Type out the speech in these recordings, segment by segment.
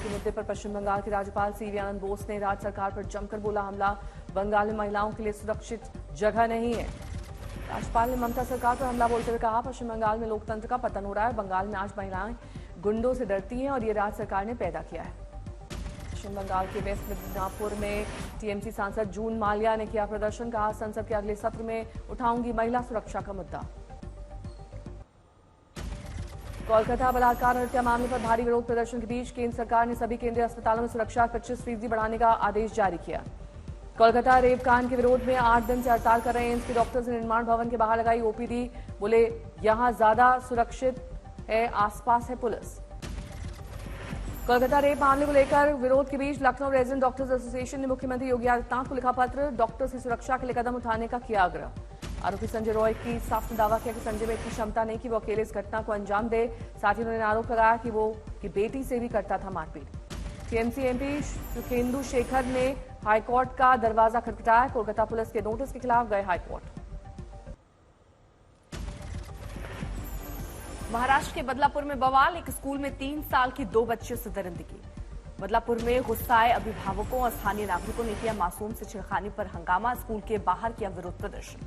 के मुद्दे पर पश्चिम बंगाल के राज्यपाल सीवी आनंद बोस ने राज्य सरकार पर जमकर बोला हमला। बंगाल में महिलाओं के लिए सुरक्षित जगह नहीं है। राज्यपाल ने ममता सरकार पर हमला बोलते हुए कहा, पश्चिम बंगाल में लोकतंत्र का पतन हो रहा है। बंगाल में आज महिलाएं गुंडों से डरती हैं और ये राज्य सरकार ने पैदा किया है। पश्चिम बंगाल के वेस्ट मिदनापुर में टीएमसी सांसद जून माल्या ने किया प्रदर्शन। कहा, संसद के अगले सत्र में उठाऊंगी महिला सुरक्षा का मुद्दा। कोलकाता बलात्कार हत्या मामले पर भारी विरोध प्रदर्शन के बीच केंद्र सरकार ने सभी केंद्रीय अस्पतालों में सुरक्षा 25% बढ़ाने का आदेश जारी किया। कोलकाता रेप कांड के विरोध में 8 दिन से हड़ताल कर रहे एम्स के डॉक्टर्स ने निर्माण भवन के बाहर लगाई ओपीडी। बोले, यहां ज्यादा सुरक्षित है, आसपास है पुलिस। कोलकाता रेप मामले को लेकर विरोध के बीच लखनऊ रेजिडेंट डॉक्टर्स एसोसिएशन ने मुख्यमंत्री योगी आदित्यनाथ को लिखा पत्र। डॉक्टर्स की सुरक्षा के लिए कदम उठाने का किया आग्रह। आरोपी संजय रॉय की साफ दावा किया कि संजय में इतनी क्षमता नहीं कि वो अकेले इस घटना को अंजाम दे। साथ ही उन्होंने आरोप लगाया कि वो की बेटी से भी करता था मारपीट। टीएमसी एमपी सुखेंदु शेखर ने हाईकोर्ट का दरवाजा खटखटाया। कोलकाता पुलिस के नोटिस के खिलाफ गए हाईकोर्ट। महाराष्ट्र के बदलापुर में बवाल। एक स्कूल में 3 साल की 2 बच्चियों से दरिंदगी। बदलापुर में गुस्साए अभिभावकों और स्थानीय नागरिकों ने किया मासूम से छेड़खानी पर हंगामा। स्कूल के बाहर किया विरोध प्रदर्शन।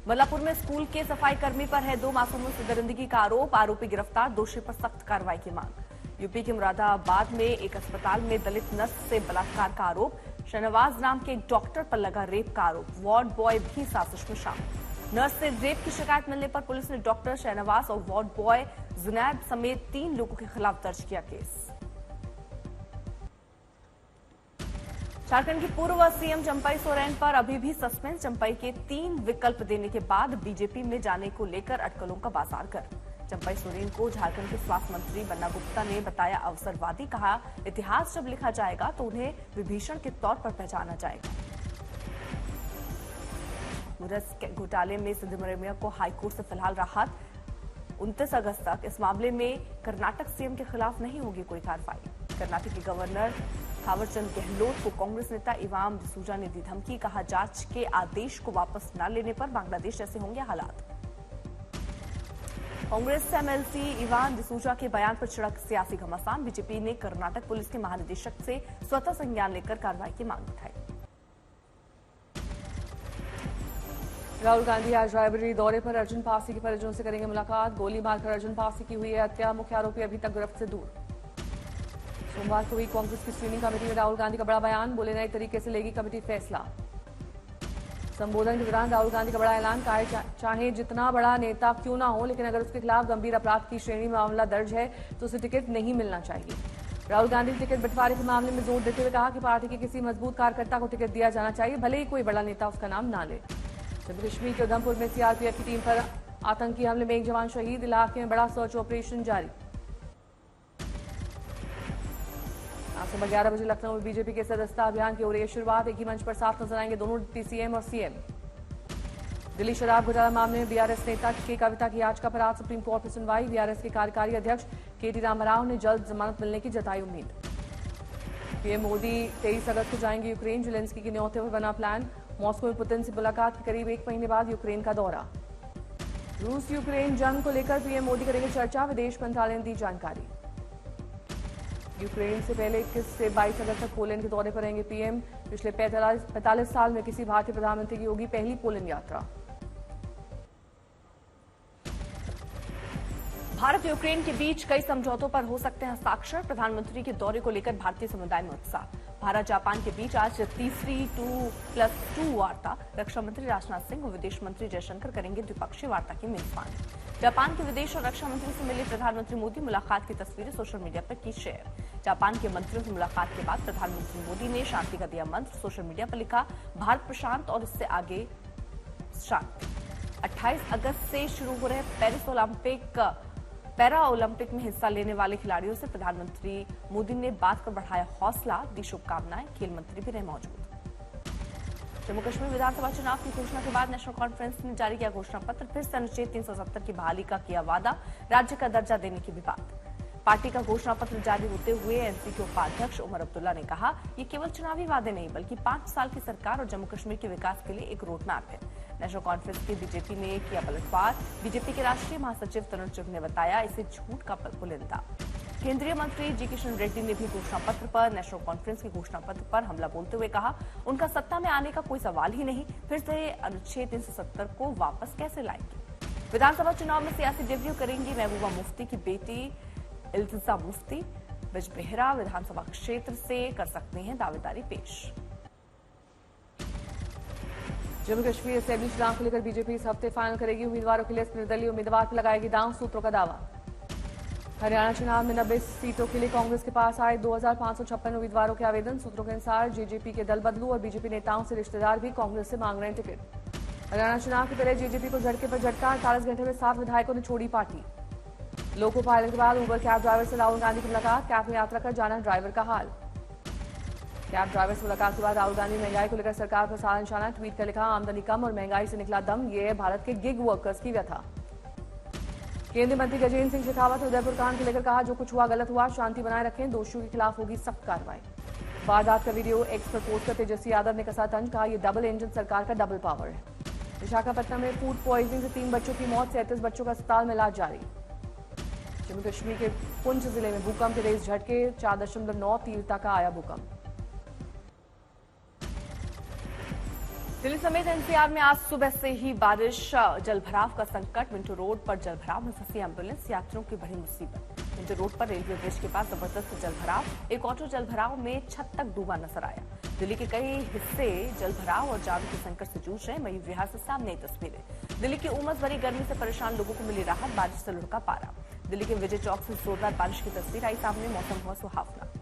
बदलापुर में स्कूल के सफाई कर्मी पर है 2 मासूमों से दरिंदगी का आरोप। आरोपी गिरफ्तार, दोषी पर सख्त कार्रवाई की मांग। यूपी के मुरादाबाद में एक अस्पताल में दलित नर्स से बलात्कार का आरोप। शहनवाज नाम के एक डॉक्टर पर लगा रेप का आरोप। वार्ड बॉय भी साजिश में शामिल। नर्स से रेप की शिकायत मिलने पर पुलिस ने डॉक्टर, शहनवाज और वार्ड बॉय जुनैद समेत 3 लोगों के खिलाफ दर्ज किया केस। झारखंड की पूर्व सीएम चंपई सोरेन पर अभी भी सस्पेंस। चंपई के 3 विकल्प देने के बाद बीजेपी में जाने को लेकर अटकलों का बाजार कर चंपई सोरेन को झारखंड के स्वास्थ्य मंत्री बन्ना गुप्ता ने बताया अवसरवादी। कहा, इतिहास जब लिखा जाएगा तो उन्हें विभीषण के तौर पर पहचाना जाएगा। मुरस घोटाले में सिद्धरमैया को हाईकोर्ट से फिलहाल राहत। 29 अगस्त तक इस मामले में कर्नाटक सीएम के खिलाफ नहीं होगी कोई कार्रवाई। कर्नाटक के गवर्नर थावरचंद गहलोत को कांग्रेस नेता इवान डिसूजा ने दी धमकी। कहा, जांच के आदेश को वापस न लेने पर बांग्लादेश जैसे होंगे हालात। कांग्रेस एमएलसी इवान डिसूजा के बयान पर छिड़क सियासी घमासान। बीजेपी ने कर्नाटक पुलिस के महानिदेशक से स्वतः संज्ञान लेकर कार्रवाई की मांग उठाई। राहुल गांधी आज रायबरेली दौरे पर अर्जुन पासी के परिजनों से करेंगे मुलाकात। गोली मारकर अर्जुन पासी की हुई है हत्या। मुख्य आरोपी अभी तक गिरफ्त से दूर। सोमवार को हुई कांग्रेस की स्क्रीनिंग कमेटी में राहुल गांधी का बड़ा बयान। बोले, नए तरीके से लेगी कमेटी फैसला। संबोधन के दौरान राहुल गांधी का बड़ा ऐलान। कहा, चाहे जितना बड़ा नेता क्यों ना हो, लेकिन अगर उसके खिलाफ गंभीर अपराध की श्रेणी में मामला दर्ज है तो उसे टिकट नहीं मिलना चाहिए। राहुल गांधी ने टिकट बंटवारे के मामले में जोर देते हुए कहा कि पार्टी के किसी मजबूत कार्यकर्ता को टिकट दिया जाना चाहिए, भले ही कोई बड़ा नेता उसका नाम ना ले। जम्मू कश्मीर के उधमपुर में सीआरपीएफ की टीम पर आतंकी हमले में एक जवान शहीद। इलाके में बड़ा सर्च ऑपरेशन जारी। सुबह 11 बजे लखनऊ में बीजेपी के सदस्यता अभियान की हो रही है शुरुआत। एक ही मंच पर साथ नजर आएंगे दोनों डिप्टी सीएम और सीएम। दिल्ली शराब घोटाला मामले में बीआरएस नेता के कविता की याचिका पर आज सुप्रीम कोर्ट में सुनवाई। बीआरएस के कार्यकारी अध्यक्ष केटी रामाराव ने जल्द जमानत मिलने की जताई उम्मीद। पीएम मोदी 23 अगस्त को जाएंगे यूक्रेन। जेलेंस्की के न्योते पर बना प्लान। मॉस्को में पुतिन से मुलाकात के करीब 1 महीने बाद यूक्रेन का दौरा। रूस यूक्रेन जंग को लेकर पीएम मोदी करेंगे चर्चा। विदेश मंत्रालय ने दी जानकारी। यूक्रेन से पहले 21 से 22 अगस्त तक पोलैंड के दौरे पर रहेंगे पीएम। पिछले 45 साल में किसी भारतीय प्रधानमंत्री की होगी पहली पोलैंड यात्रा। भारत यूक्रेन के बीच कई समझौतों पर हो सकते हैं हस्ताक्षर। प्रधानमंत्री के दौरे को लेकर भारतीय समुदाय में उत्साह। भारत जापान के बीच आज तीसरी 2+2 वार्ता। रक्षा मंत्री राजनाथ सिंह और विदेश मंत्री जयशंकर करेंगे द्विपक्षीय वार्ता की मेजबानी। जापान के विदेश और रक्षा मंत्री से मिले प्रधानमंत्री मोदी। मुलाकात की तस्वीरें सोशल मीडिया पर की शेयर। जापान के मंत्रियों की मुलाकात के बाद प्रधानमंत्री मोदी ने शांति का दिया मंत्र। सोशल मीडिया पर लिखा, भारत प्रशांत और इससे आगे शांति। 28 अगस्त से शुरू हो रहे पैरा ओलंपिक में हिस्सा लेने वाले खिलाड़ियों से प्रधानमंत्री मोदी ने बात पर बढ़ाया हौसला, दी शुभकामनाएं। खेल मंत्री भी रहे मौजूद। जम्मू कश्मीर विधानसभा चुनाव की घोषणा के बाद नेशनल कॉन्फ्रेंस ने जारी किया घोषणा पत्र। फिर से अनुच्छेद 370 की बहाली का किया वादा। राज्य का दर्जा देने की भी बात। पार्टी का घोषणा पत्र जारी होते हुए एनसी के उपाध्यक्ष उमर अब्दुल्ला ने कहा, ये केवल चुनावी वादे नहीं बल्कि 5 साल की सरकार और जम्मू कश्मीर के विकास के लिए एक रोड मैप है। नेशनल कॉन्फ्रेंस की बीजेपी ने किया पलटवार। बीजेपी के राष्ट्रीय महासचिव तरुण चुग ने बताया इसे झूठ का पुलिंदा। केंद्रीय मंत्री जी किशन रेड्डी ने भी घोषणा पत्र पर, नेशनल कॉन्फ्रेंस के घोषणा पत्र पर हमला बोलते हुए कहा, उनका सत्ता में आने का कोई सवाल ही नहीं, फिर से अनुच्छेद 370 को वापस कैसे लाएंगे। विधानसभा चुनाव में सियासी डेब्यू करेंगी महबूबा मुफ्ती की बेटी इल्तिजा मुफ्ती। बिजबेहरा विधानसभा क्षेत्र से कर सकते हैं दावेदारी पेश। जम्मू कश्मीर असेंबली चुनाव को लेकर बीजेपी इस हफ्ते फाइनल करेगी उम्मीदवारों के लिए निर्दलीय उम्मीदवार पर लगाएगी दांव, सूत्रों का दावा। हरियाणा चुनाव में 90 सीटों के लिए कांग्रेस के पास आए 2556 उम्मीदवारों के आवेदन। सूत्रों के अनुसार जेजेपी के दल बदलू और बीजेपी नेताओं से रिश्तेदार भी कांग्रेस से मांग रहे हैं टिकट। हरियाणा चुनाव के पहले जेजेपी को झटके पर झटका, 48 घंटे में 7 विधायकों ने छोड़ी पार्टी। लोको पायलट के बाद उबर कैब ड्राइवर से राहुल गांधी की मुलाकात, कैब में यात्रा कर जाना ड्राइवर का हाल। कैब ड्राइवर से मुलाकात के बाद राहुल गांधी महंगाई को लेकर सरकार पर साधा निशाना, ट्वीट कर लिखा, आमदनी कम और महंगाई से निकला दम, ये है भारत के गिग वर्कर्स की व्यथा। केंद्रीय मंत्री गजेंद्र सिंह शेखावत उदयपुर कांड को लेकर कहा, जो कुछ हुआ गलत हुआ, शांति बनाए रखें, दोषियों के खिलाफ होगी सख्त कार्रवाई। वारदात का वीडियो एक्स पर पोस्ट कर तेजस्वी यादव ने कसा तंज, कहा, यह डबल इंजन सरकार का डबल पावर है। विशाखापट्टनम में फूड पॉइजनिंग से 3 बच्चों की मौत, 37 बच्चों का अस्पताल में इलाज जारी। जम्मू कश्मीर के पुंछ जिले में भूकंप के तेज झटके, 4.9 तीव्रता का आया भूकंप। दिल्ली समेत एनसीआर में आज सुबह से ही बारिश, जलभराव का संकट, मिंटो रोड पर जलभराव में फंसी एम्बुलेंस, यात्रियों की बड़ी मुसीबत। मिंटो रोड पर रेलवे ब्रिज के पास जबरदस्त जलभराव, एक ऑटो जलभराव में छत तक डूबा नजर आया। दिल्ली के कई हिस्से जलभराव और जाम के संकट से जूझ रहे हैं। मयूर विहार से सामने तस्वीरें। दिल्ली की उमस भरी गर्मी से परेशान लोगों को मिली राहत, बारिश से लुढ़का पारा। दिल्ली के विजय चौक से जोरदार बारिश की तस्वीर आई सामने, मौसम हुआ सुहावना।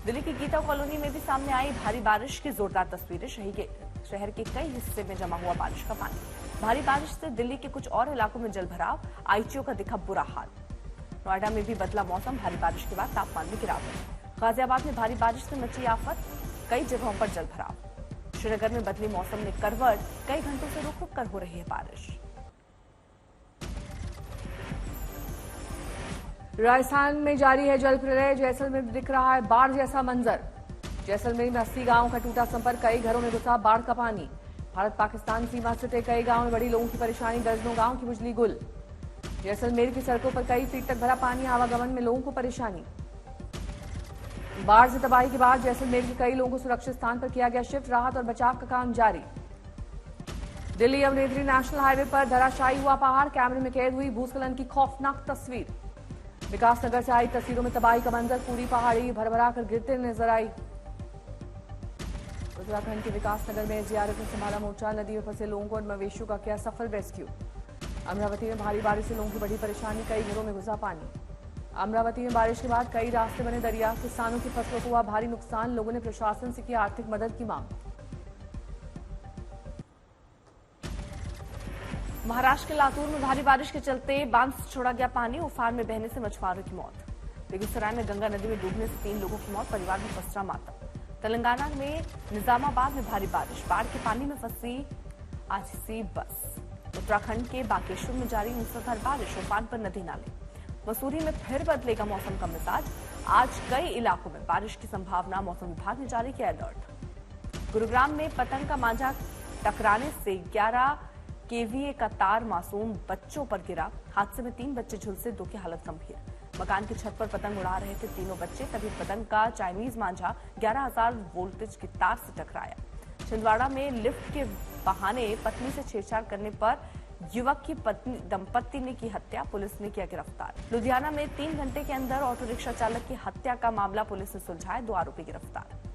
दिल्ली की गीता कॉलोनी में भी सामने आई भारी बारिश की जोरदार तस्वीरें, शहर के कई हिस्से में जमा हुआ बारिश का पानी। भारी बारिश से दिल्ली के कुछ और इलाकों में जलभराव, आईटीओ का दिखा बुरा हाल। नोएडा में भी बदला मौसम, भारी बारिश के बाद तापमान में गिरावट। गाजियाबाद में भारी बारिश से मची आफत, कई जगहों पर जलभराव। श्रीनगर में बदली मौसम ने करवट, कई घंटों से रुक रुक कर हो रही है बारिश। राजस्थान में जारी है जल प्रलय, जैसलमेर में दिख रहा है बाढ़ जैसा मंजर। जैसलमेर में 80 गांवों का टूटा संपर्क, कई घरों में घुसा बाढ़ का पानी। भारत पाकिस्तान सीमा से कई गांवों में बड़ी लोगों की परेशानी, दर्जनों गांव की बिजली गुल। जैसलमेर की सड़कों पर कई फीट तक भरा पानी, आवागमन में लोगों को परेशानी। बाढ़ से तबाही के बाद जैसलमेर के कई लोगों को सुरक्षित स्थान पर किया गया शिफ्ट, राहत और बचाव का काम जारी। दिल्ली अमरेली नेशनल हाईवे पर धराशायी हुआ पहाड़, कैमरे में कैद हुई भूस्खलन की खौफनाक तस्वीर। विकासनगर से आई तस्वीरों में तबाही का मंजर, पूरी पहाड़ी भरभरा कर गिरते नजर आई। उत्तराखंड के विकासनगर में एसडीआरएफ ने संभाला मोर्चा, नदी में फंसे लोगों को और मवेशियों का किया सफल रेस्क्यू। अमरावती में भारी बारिश से लोगों की बड़ी परेशानी, कई घरों में घुसा पानी। अमरावती में बारिश के बाद कई रास्ते बने दरिया, किसानों की फसलों को हुआ भारी नुकसान, लोगों ने प्रशासन से की आर्थिक मदद की मांग। महाराष्ट्र के लातूर में भारी बारिश के चलते बांध से छोड़ा गया पानी, उफान में बहने से मछुआरों की मौत। बेगूसराय में गंगा नदी में डूबने से 3 लोगों की मौत, परिवार में पसरा मातम। तेलंगाना में निजामाबाद में भारी बारिश, बाढ़ के पानी में फंसी आरटीसी बस। उत्तराखंड के बागेश्वर में जारी मूसलाधार बारिश, उफान पर नदी नाले। मसूरी में फिर बदलेगा मौसम का मिजाज, आज कई इलाकों में बारिश की संभावना, मौसम विभाग ने जारी किया अलर्ट। गुरुग्राम में पतंग का मांझा टकराने से 11 केवीए का तार मासूम बच्चों पर गिरा, हादसे में 3 बच्चे झुलसे, 2 की हालत गंभीर। मकान की छत पर पतंग उड़ा रहे थे तीनों बच्चे, तभी पतंग का चाइनीज मांझा 11,000 वोल्टेज की तार से टकराया। छिंदवाड़ा में लिफ्ट के बहाने पत्नी से छेड़छाड़ करने पर युवक की पत्नी दंपत्ति ने की हत्या, पुलिस ने किया गिरफ्तार। लुधियाना में 3 घंटे के अंदर ऑटो रिक्शा चालक की हत्या का मामला पुलिस ने सुलझाया, 2 आरोपी गिरफ्तार।